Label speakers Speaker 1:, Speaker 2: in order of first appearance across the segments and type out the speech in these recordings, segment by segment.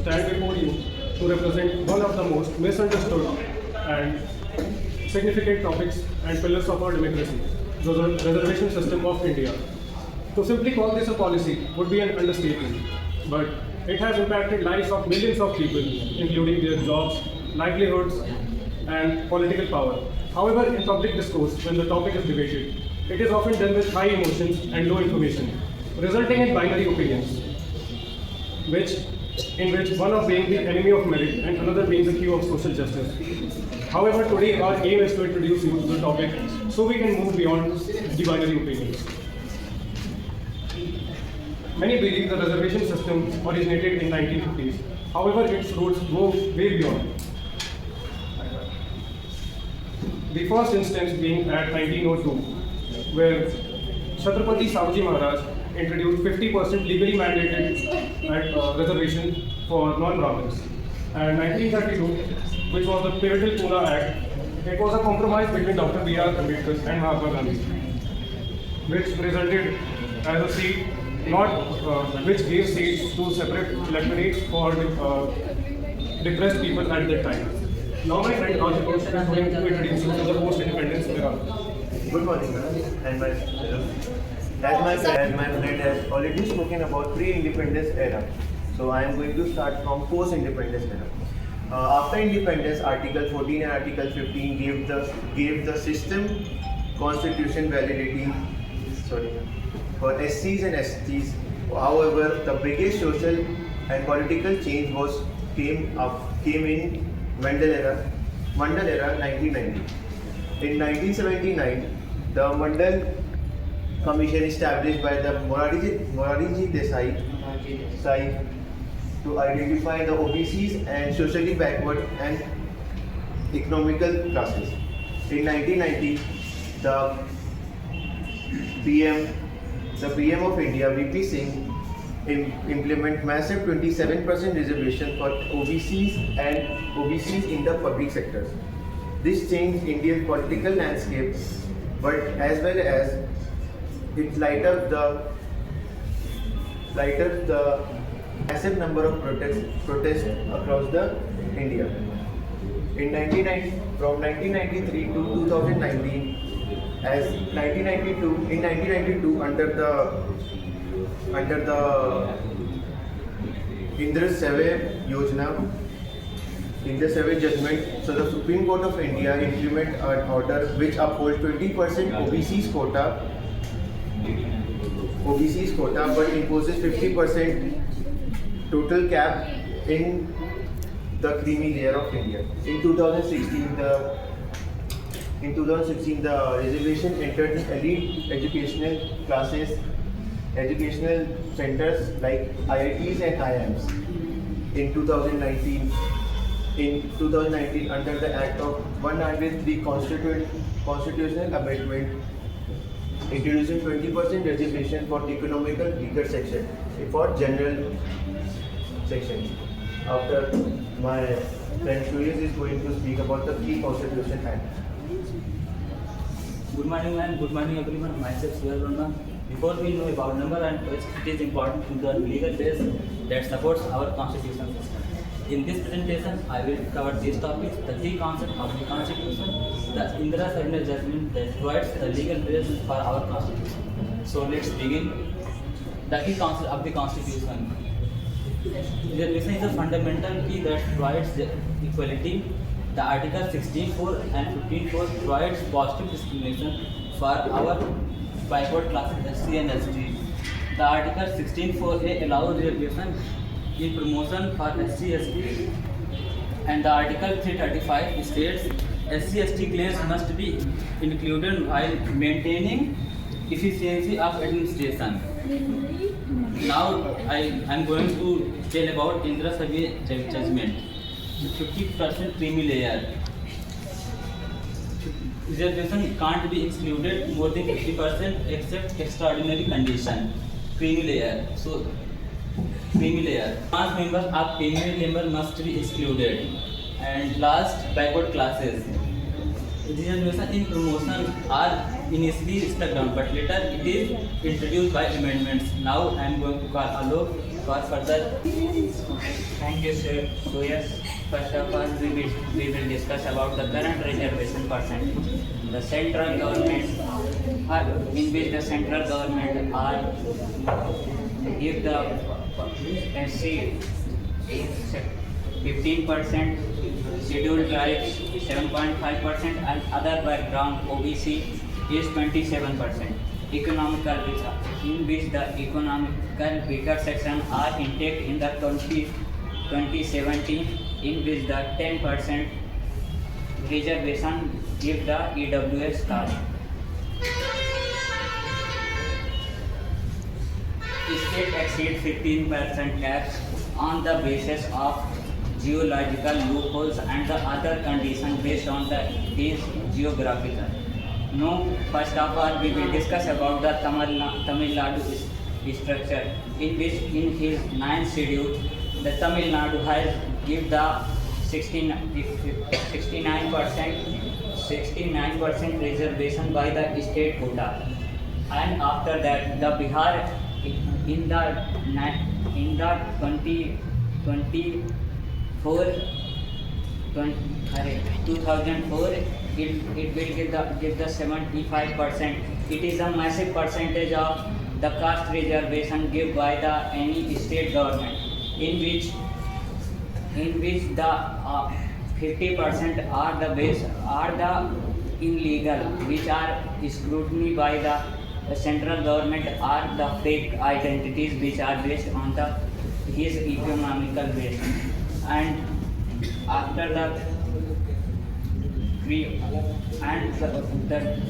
Speaker 1: stand before you to represent one of the most misunderstood and significant topics and pillars of our democracy, the reservation system of India. To simply call this a policy would be an understatement, but it has impacted lives of millions of people, including their jobs, livelihoods, and political power. However, in public discourse, when the topic is debated, it is often done with high emotions and low information, resulting in binary opinions, in which one of being the enemy of merit and another being the hero of social justice. However, today our aim is to introduce you to the topic so we can move beyond the binary opinions. Many believe the reservation system originated in 1950s. However, its roots go way beyond. The first instance being at 1902, where Chhatrapati Savaji Maharaj introduced 50% legally mandated reservation for non-Brahmins. And 1932, which was the pivotal Pune Act, it was a compromise between Dr. B.R. Ambedkar and Mahatma Gandhi, which resulted as a seat, which gave seats to separate electorates for depressed people at that time. Now my friend Ashutosh is going to introduce you to the post-independence era.
Speaker 2: Good morning, ma'am, and my friend has already spoken about pre-independence era. So I am going to start from post-independence era. After independence, Article 14 and Article 15 gave the system constitution validity for SCs and STs. However, the biggest social and political change came in Mandal era 1990. In 1979, the Mandal Commission established by the Morarji Desai to identify the OBCs and socially backward and economical classes. In 1990, the PM of India, VP Singh, implement massive 27% reservation for OBCs in the public sectors. This changed Indian political landscape, but as well as it light up the massive number of protests across the India. From 1993 to 2019, in 1992 under the Indra Savay judgment, so the Supreme Court of India implement an order which upholds 20% OBCs quota, but imposes 50% total cap in the creamy layer of India. In 2016, the reservation entered the elite educational centers like IITs and IIMs. In 2019, under the Act of 103 Constitutional Amendment, introducing 20% reservation for economical weaker section for general section. After my friend Suresh is going to speak about the key Constitution Act.
Speaker 3: Good morning, ma'am. Good morning, everyone. Myself, Surya Verma. Before we know about number and which it is important to the legal base that supports our constitution system. In this presentation, I will cover these topics: the key concept of the constitution, the Indra Savay judgment that provides the legal base for our constitution. So let's begin. The key concept of the constitution. Reservation is a fundamental key that provides the equality. The Article 16.4 and 15.4 provides positive discrimination for our backward classes SC and ST. The Article 16.4a allows reservation in promotion for SC ST, and the Article 335 states SC ST claims must be included while maintaining efficiency of administration. Now I am going to tell about Indra Savay judgment. 50% creamy layer. Reservation can't be excluded more than 50% except extraordinary condition. Creamy layer. So, creamy layer. Mass members of female member must be excluded. And last, backward classes. Reservation in promotion are initially struck down, but later it is introduced by amendments. Now I am going to call Alok for further.
Speaker 4: Thank
Speaker 3: this so yes, first of all we will discuss about the current reservation percentage. The central government, in which the central government are give the SC is 15%, scheduled tribes 7.5%, and other background OBC is 27%. Economical, in which the economical weaker section are intact in the 2017, in which the 10% reservation give the EWS caste. State exceed 15% tax on the basis of geological loopholes and the other conditions based on these geographical. Now, first of all, we will discuss about the Tamil Nadu structure, in which in his 9th schedule, the Tamil Nadu has give the 69% reservation by the state quota, and after that, the Bihar in the 2004 it will give the 75%. It is a massive percentage of the caste reservation given by the any state government, in which the 50% are the illegal, which are scrutiny by the central government, are the fake identities which are based on his economical base. And after the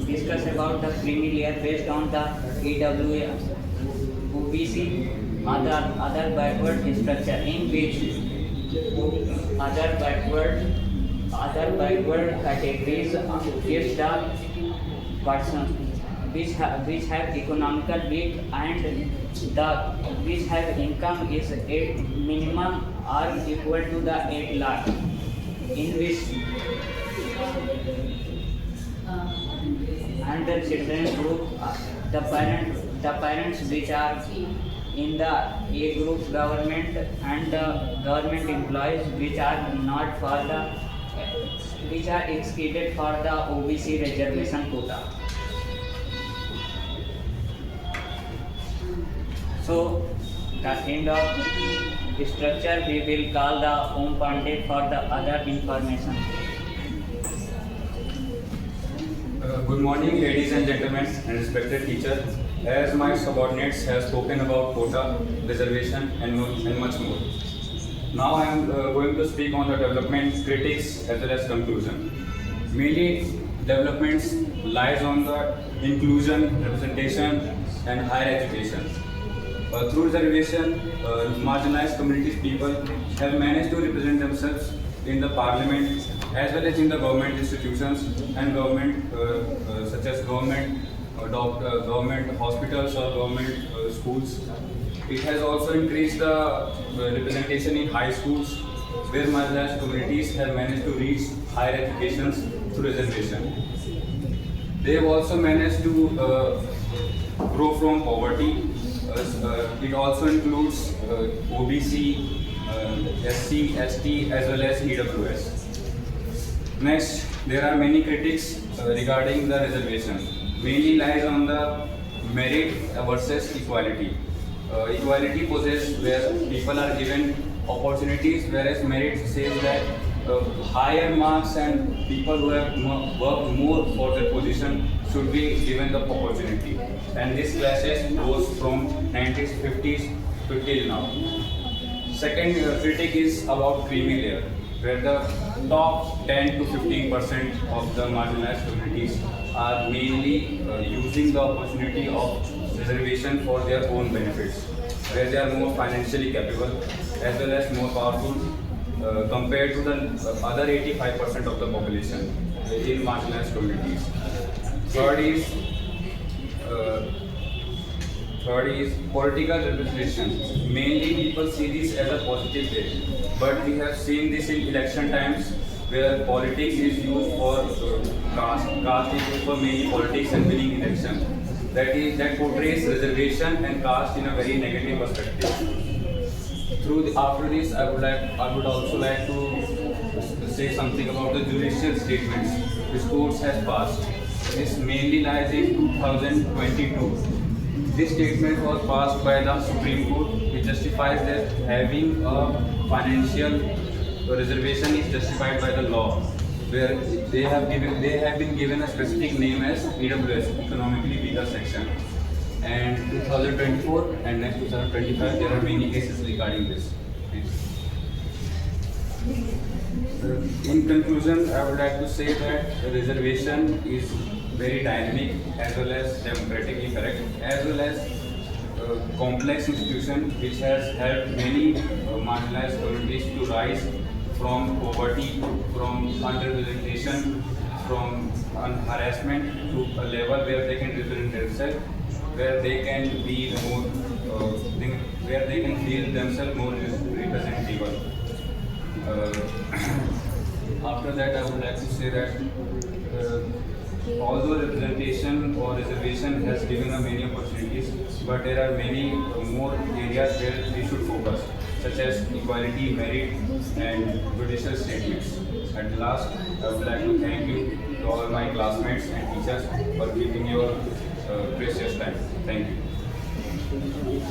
Speaker 3: discuss about the creamy layer based on the EWS, OBC, other backward structure, in which other backward categories gives the person which have economical weak and which have income is 8 minimum are equal to the 8 lakh, in which and the children group, the parents which are in the A group government, and the government employees which are not for which are excluded for the OBC reservation quota. So, the end of structure, we will call the Om Pandey for the other information.
Speaker 4: Good morning, ladies and gentlemen, and respected teacher. As my subordinates have spoken about quota, reservation, and much more. Now I am going to speak on the development, critics, as well as conclusion. Mainly, developments lies on the inclusion, representation, and higher education. Through reservation, marginalized communities people have managed to represent themselves in the parliament as well as in the government institutions and government such as government hospitals or government schools. It has also increased the representation in high schools where marginalized communities have managed to reach higher education through reservation. They have also managed to grow from poverty. It also includes OBC, SC, ST as well as EWS. Next, there are many critics regarding the reservation. Mainly lies on the merit versus equality. Equality possessed where people are given opportunities, whereas merit says that higher marks and people who have worked more for their position should be given the opportunity. And this clashes goes from 1950s to till now. Second critique is about creamy layer, where the top 10 to 15% of the marginalized communities are mainly using the opportunity of reservation for their own benefits, where they are more financially capable as well as more powerful compared to the other 85% of the population in marginalized communities. Third is political representation. Mainly people see this as a positive thing, but we have seen this in election times where politics is used for caste is used for mainly politics and winning election. That portrays reservation and caste in a very negative perspective. After this, I would also like to say something about the judicial statements which courts has passed. This mainly lies in 2022. This statement was passed by the Supreme Court, which justifies that having a financial reservation is justified by the law, where they have been given a specific name as EWS, economically weaker section. And 2024 and next 2025, there are many cases regarding this. In conclusion, I would like to say that the reservation is very dynamic as well as democratically correct, as well as complex institution which has helped many marginalized communities to rise from poverty, from underrepresentation, from harassment to a level where they can represent themselves, where they can be more, where they can feel themselves more representable. After that, I would like to say that although representation or reservation has given us many opportunities, but there are many more areas where we should focus, such as equality, merit, and judicial statements. At last, I would like to thank you to all my classmates and teachers for giving your precious time. Thank you.